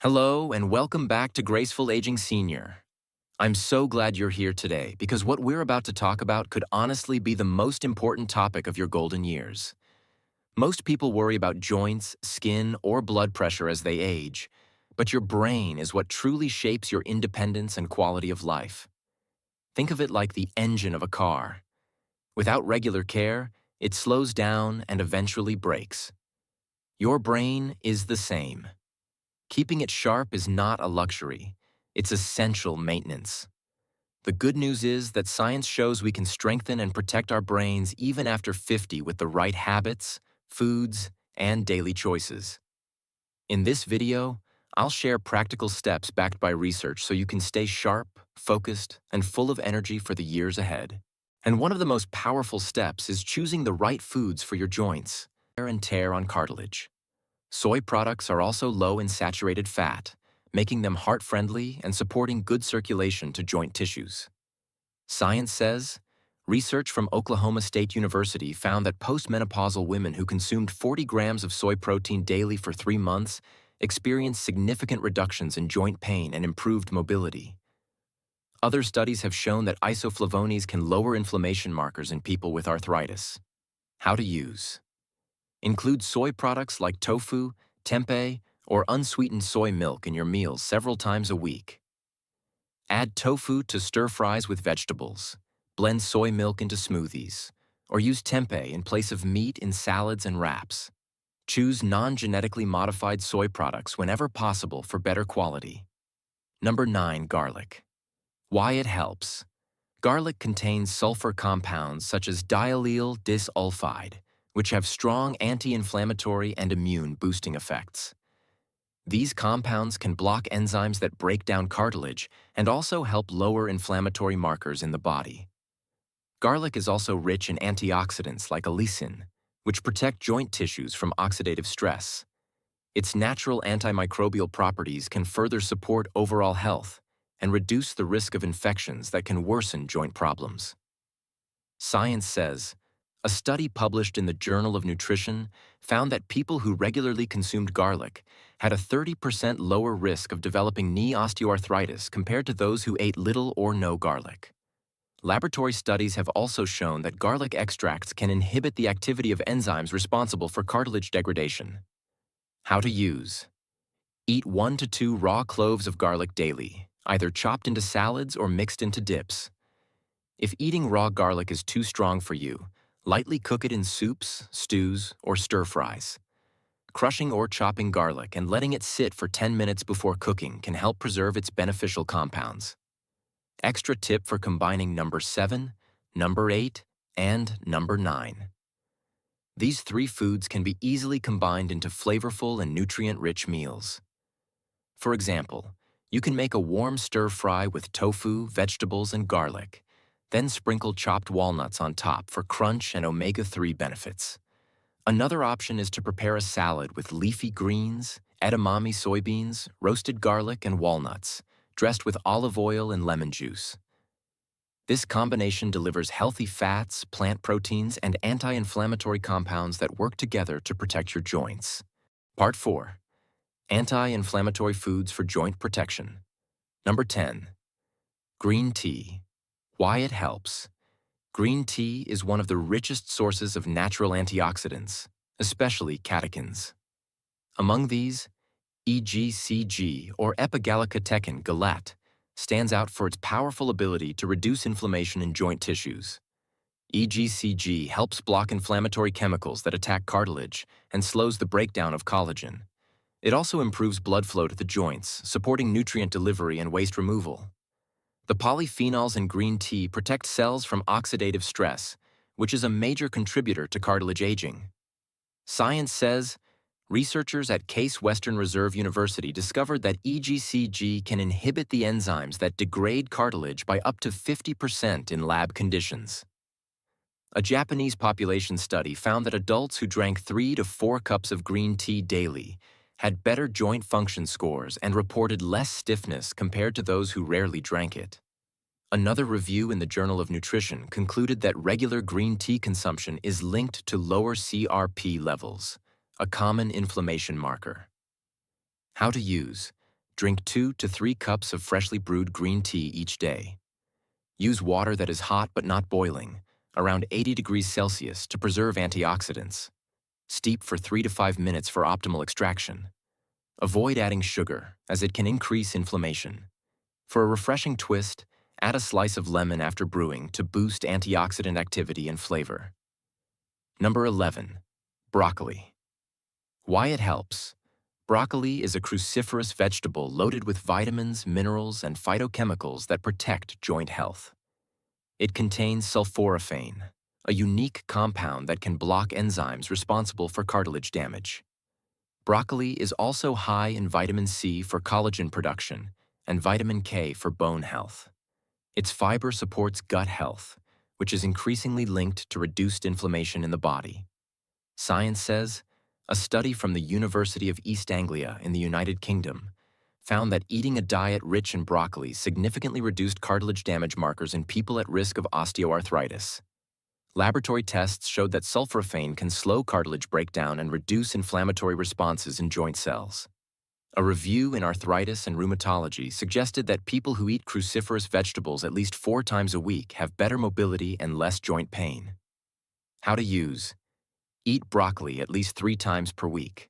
Hello, and welcome back to Graceful Aging Senior. I'm so glad you're here today because what we're about to talk about could honestly be the most important topic of your golden years. Most people worry about joints, skin, or blood pressure as they age, but your brain is what truly shapes your independence and quality of life. Think of it like the engine of a car. Without regular care, it slows down and eventually breaks. Your brain is the same. Keeping it sharp is not a luxury. It's essential maintenance. The good news is that science shows we can strengthen and protect our brains even after 50 with the right habits, foods, and daily choices. In this video, I'll share practical steps backed by research so you can stay sharp, focused, and full of energy for the years ahead. And one of the most powerful steps is choosing the right foods for your joints. Wear and tear on cartilage. Soy products are also low in saturated fat, making them heart-friendly and supporting good circulation to joint tissues. Science says, research from Oklahoma State University found that postmenopausal women who consumed 40 grams of soy protein daily for 3 months experienced significant reductions in joint pain and improved mobility. Other studies have shown that isoflavones can lower inflammation markers in people with arthritis. How to use. Include soy products like tofu, tempeh, or unsweetened soy milk in your meals several times a week. Add tofu to stir-fries with vegetables. Blend soy milk into smoothies. Or use tempeh in place of meat in salads and wraps. Choose non-genetically modified soy products whenever possible for better quality. Number 9. Garlic. Why it helps. Garlic contains sulfur compounds such as diallyl disulfide, which have strong anti-inflammatory and immune-boosting effects. These compounds can block enzymes that break down cartilage and also help lower inflammatory markers in the body. Garlic is also rich in antioxidants like allicin, which protect joint tissues from oxidative stress. Its natural antimicrobial properties can further support overall health and reduce the risk of infections that can worsen joint problems. Science says, a study published in the Journal of Nutrition found that people who regularly consumed garlic had a 30% lower risk of developing knee osteoarthritis compared to those who ate little or no garlic. Laboratory studies have also shown that garlic extracts can inhibit the activity of enzymes responsible for cartilage degradation. How to use. Eat 1 to 2 raw cloves of garlic daily, either chopped into salads or mixed into dips. If eating raw garlic is too strong for you, lightly cook it in soups, stews, or stir-fries. Crushing or chopping garlic and letting it sit for 10 minutes before cooking can help preserve its beneficial compounds. Extra tip for combining number 7, number 8, and number 9. These 3 foods can be easily combined into flavorful and nutrient-rich meals. For example, you can make a warm stir-fry with tofu, vegetables, and garlic. Then sprinkle chopped walnuts on top for crunch and omega-3 benefits. Another option is to prepare a salad with leafy greens, edamame soybeans, roasted garlic, and walnuts, dressed with olive oil and lemon juice. This combination delivers healthy fats, plant proteins, and anti-inflammatory compounds that work together to protect your joints. Part 4. Anti-inflammatory foods for joint protection. Number 10. Green tea. Why it helps. Green tea is one of the richest sources of natural antioxidants, especially catechins. Among these, EGCG, or epigallocatechin galat, stands out for its powerful ability to reduce inflammation in joint tissues. EGCG helps block inflammatory chemicals that attack cartilage and slows the breakdown of collagen. It also improves blood flow to the joints, supporting nutrient delivery and waste removal. The polyphenols in green tea protect cells from oxidative stress, which is a major contributor to cartilage aging. Science says, researchers at Case Western Reserve University discovered that EGCG can inhibit the enzymes that degrade cartilage by up to 50% in lab conditions. A Japanese population study found that adults who drank 3 to 4 cups of green tea daily had better joint function scores and reported less stiffness compared to those who rarely drank it. Another review in the Journal of Nutrition concluded that regular green tea consumption is linked to lower CRP levels, a common inflammation marker. How to use. Drink 2 to 3 cups of freshly brewed green tea each day. Use water that is hot but not boiling, around 80 degrees Celsius to preserve antioxidants. Steep for 3 to 5 minutes for optimal extraction. Avoid adding sugar, as it can increase inflammation. For a refreshing twist, add a slice of lemon after brewing to boost antioxidant activity and flavor. Number 11. Broccoli. Why it helps. Broccoli is a cruciferous vegetable loaded with vitamins, minerals, and phytochemicals that protect joint health. It contains sulforaphane, a unique compound that can block enzymes responsible for cartilage damage. Broccoli is also high in vitamin C for collagen production and vitamin K for bone health. Its fiber supports gut health, which is increasingly linked to reduced inflammation in the body. Science says, a study from the University of East Anglia in the United Kingdom found that eating a diet rich in broccoli significantly reduced cartilage damage markers in people at risk of osteoarthritis. Laboratory tests showed that sulforaphane can slow cartilage breakdown and reduce inflammatory responses in joint cells. A review in Arthritis and Rheumatology suggested that people who eat cruciferous vegetables at least 4 times a week have better mobility and less joint pain. How to use. Eat broccoli at least 3 times per week.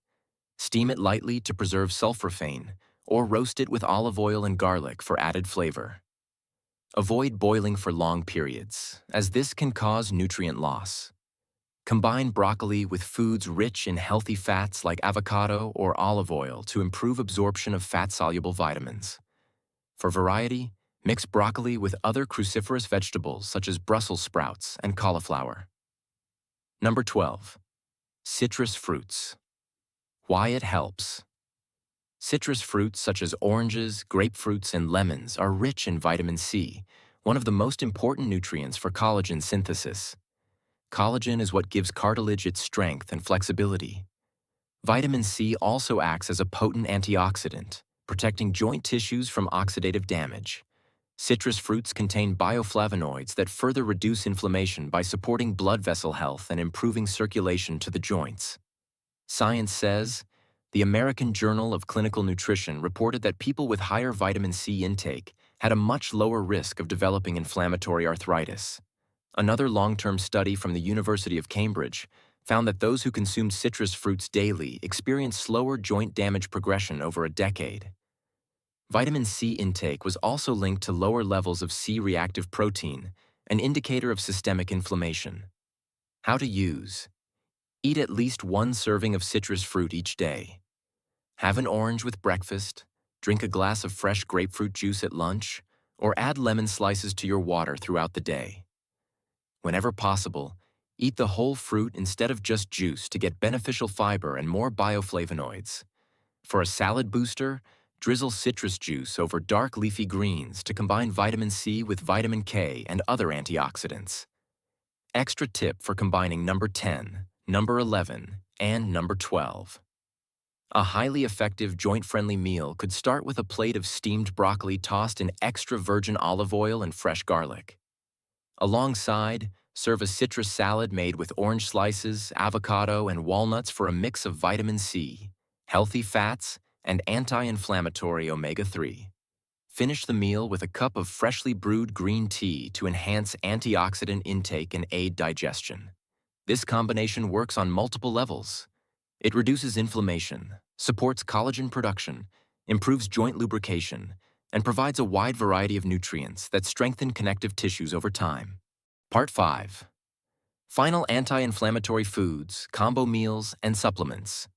Steam it lightly to preserve sulforaphane, or roast it with olive oil and garlic for added flavor. Avoid boiling for long periods, as this can cause nutrient loss. Combine broccoli with foods rich in healthy fats like avocado or olive oil to improve absorption of fat-soluble vitamins. For variety, mix broccoli with other cruciferous vegetables such as Brussels sprouts and cauliflower. Number 12. Citrus fruits. Why it helps. Citrus fruits such as oranges, grapefruits, and lemons are rich in vitamin C, one of the most important nutrients for collagen synthesis. Collagen is what gives cartilage its strength and flexibility. Vitamin C also acts as a potent antioxidant, protecting joint tissues from oxidative damage. Citrus fruits contain bioflavonoids that further reduce inflammation by supporting blood vessel health and improving circulation to the joints. Science says, the American Journal of Clinical Nutrition reported that people with higher vitamin C intake had a much lower risk of developing inflammatory arthritis. Another long-term study from the University of Cambridge found that those who consumed citrus fruits daily experienced slower joint damage progression over a decade. Vitamin C intake was also linked to lower levels of C-reactive protein, an indicator of systemic inflammation. How to use. Eat at least 1 serving of citrus fruit each day. Have an orange with breakfast, drink a glass of fresh grapefruit juice at lunch, or add lemon slices to your water throughout the day. Whenever possible, eat the whole fruit instead of just juice to get beneficial fiber and more bioflavonoids. For a salad booster, drizzle citrus juice over dark leafy greens to combine vitamin C with vitamin K and other antioxidants. Extra tip for combining number 10, number 11, and number 12. A highly effective joint-friendly meal could start with a plate of steamed broccoli tossed in extra virgin olive oil and fresh garlic. Alongside, serve a citrus salad made with orange slices, avocado, and walnuts for a mix of vitamin C, healthy fats, and anti-inflammatory omega-3. Finish the meal with a cup of freshly brewed green tea to enhance antioxidant intake and aid digestion. This combination works on multiple levels. It reduces inflammation, supports collagen production, improves joint lubrication, and provides a wide variety of nutrients that strengthen connective tissues over time. Part 5. Final anti-inflammatory foods, combo meals, and supplements.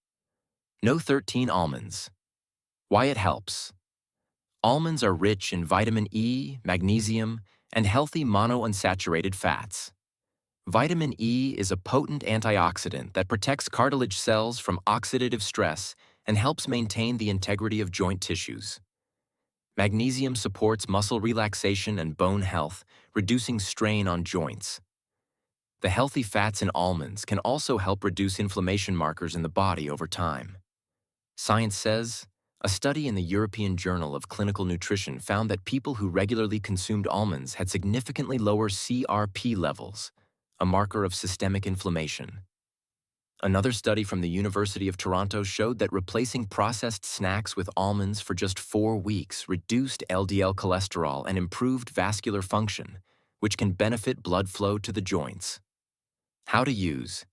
No 13 almonds. Why it helps. Almonds are rich in vitamin E, magnesium, and healthy monounsaturated fats. Vitamin E is a potent antioxidant that protects cartilage cells from oxidative stress and helps maintain the integrity of joint tissues. Magnesium supports muscle relaxation and bone health, reducing strain on joints. The healthy fats in almonds can also help reduce inflammation markers in the body over time. Science says, a study in the European Journal of Clinical Nutrition found that people who regularly consumed almonds had significantly lower CRP levels, a marker of systemic inflammation. Another study from the University of Toronto showed that replacing processed snacks with almonds for just 4 weeks reduced LDL cholesterol and improved vascular function, which can benefit blood flow to the joints. How to use: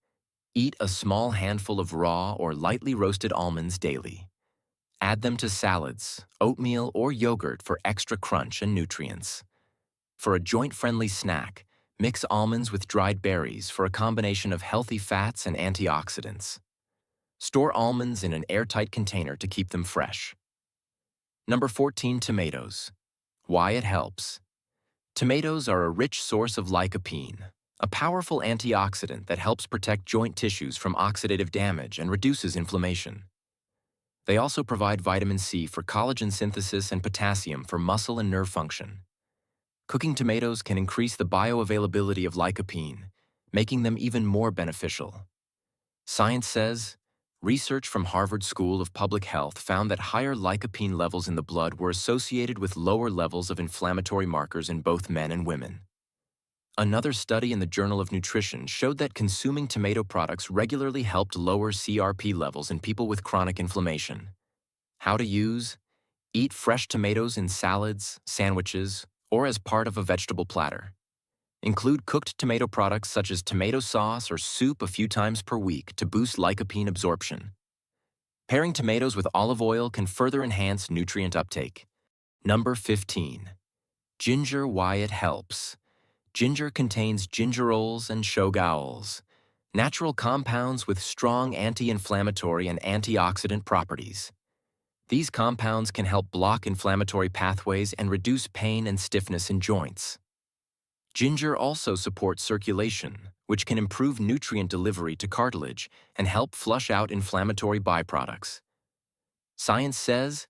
eat a small handful of raw or lightly roasted almonds daily. Add them to salads, oatmeal, or yogurt for extra crunch and nutrients. For a joint-friendly snack, mix almonds with dried berries for a combination of healthy fats and antioxidants. Store almonds in an airtight container to keep them fresh. Number 14, tomatoes. Why it helps. Tomatoes are a rich source of lycopene, a powerful antioxidant that helps protect joint tissues from oxidative damage and reduces inflammation. They also provide vitamin C for collagen synthesis and potassium for muscle and nerve function. Cooking tomatoes can increase the bioavailability of lycopene, making them even more beneficial. Science says, research from Harvard School of Public Health found that higher lycopene levels in the blood were associated with lower levels of inflammatory markers in both men and women. Another study in the Journal of Nutrition showed that consuming tomato products regularly helped lower CRP levels in people with chronic inflammation. How to use: eat fresh tomatoes in salads, sandwiches, or as part of a vegetable platter. Include cooked tomato products such as tomato sauce or soup a few times per week to boost lycopene absorption. Pairing tomatoes with olive oil can further enhance nutrient uptake. Number 15. Ginger. Why it helps. Ginger contains gingerols and shogaols, natural compounds with strong anti-inflammatory and antioxidant properties. These compounds can help block inflammatory pathways and reduce pain and stiffness in joints. Ginger also supports circulation, which can improve nutrient delivery to cartilage and help flush out inflammatory byproducts. Science says,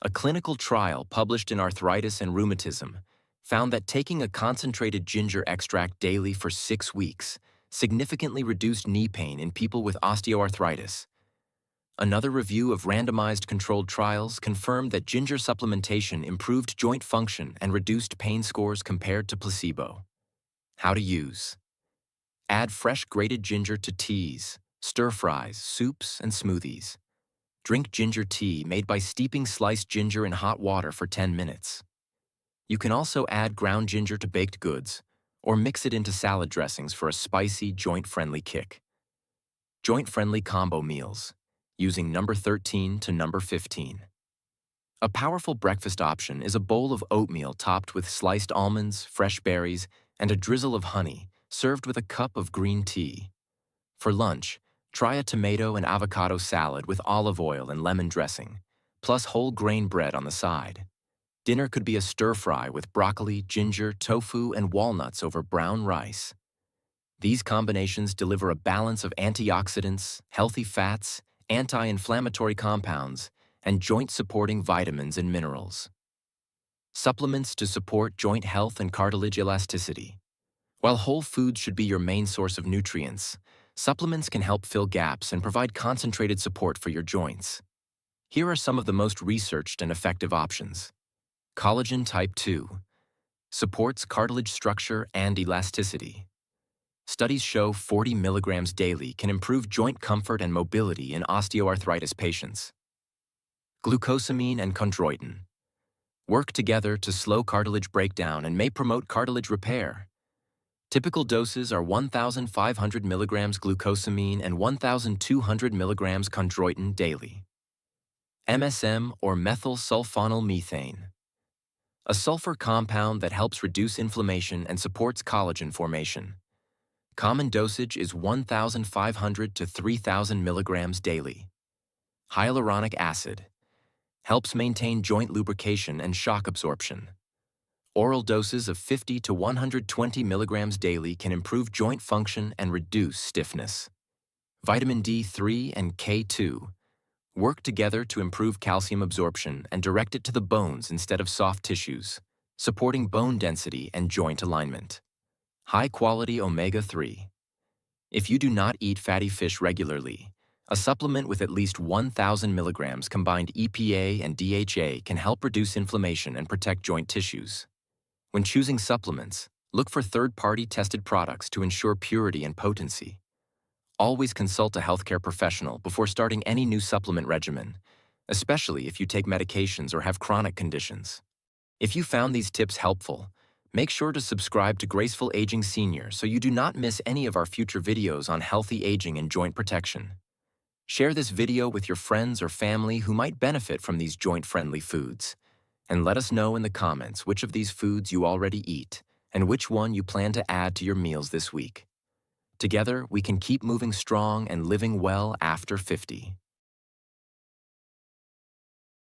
a clinical trial published in Arthritis and Rheumatism found that taking a concentrated ginger extract daily for 6 weeks significantly reduced knee pain in people with osteoarthritis. Another review of randomized controlled trials confirmed that ginger supplementation improved joint function and reduced pain scores compared to placebo. How to use: add fresh grated ginger to teas, stir-fries, soups, and smoothies. Drink ginger tea made by steeping sliced ginger in hot water for 10 minutes. You can also add ground ginger to baked goods or mix it into salad dressings for a spicy, joint-friendly kick. Joint-friendly combo meals, using number 13 to number 15. A powerful breakfast option is a bowl of oatmeal topped with sliced almonds, fresh berries, and a drizzle of honey, served with a cup of green tea. For lunch, try a tomato and avocado salad with olive oil and lemon dressing, plus whole grain bread on the side. Dinner could be a stir-fry with broccoli, ginger, tofu, and walnuts over brown rice. These combinations deliver a balance of antioxidants, healthy fats, anti-inflammatory compounds, and joint-supporting vitamins and minerals. Supplements to support joint health and cartilage elasticity. While whole foods should be your main source of nutrients, supplements can help fill gaps and provide concentrated support for your joints. Here are some of the most researched and effective options. Collagen type 2 supports cartilage structure and elasticity. Studies show 40 milligrams daily can improve joint comfort and mobility in osteoarthritis patients. Glucosamine and chondroitin work together to slow cartilage breakdown and may promote cartilage repair. Typical doses are 1,500 milligrams glucosamine and 1,200 milligrams chondroitin daily. MSM, or methyl sulfonyl methane, a sulfur compound that helps reduce inflammation and supports collagen formation. Common dosage is 1,500 to 3,000 milligrams daily. Hyaluronic acid helps maintain joint lubrication and shock absorption. Oral doses of 50 to 120 milligrams daily can improve joint function and reduce stiffness. Vitamin D3 and K2 work together to improve calcium absorption and direct it to the bones instead of soft tissues, supporting bone density and joint alignment. High-quality omega-3. If you do not eat fatty fish regularly, a supplement with at least 1,000 milligrams combined EPA and DHA can help reduce inflammation and protect joint tissues. When choosing supplements, look for third-party tested products to ensure purity and potency. Always consult a healthcare professional before starting any new supplement regimen, especially if you take medications or have chronic conditions. If you found these tips helpful, make sure to subscribe to Graceful Aging Senior so you do not miss any of our future videos on healthy aging and joint protection. Share this video with your friends or family who might benefit from these joint-friendly foods. And let us know in the comments which of these foods you already eat and which one you plan to add to your meals this week. Together, we can keep moving strong and living well after 50.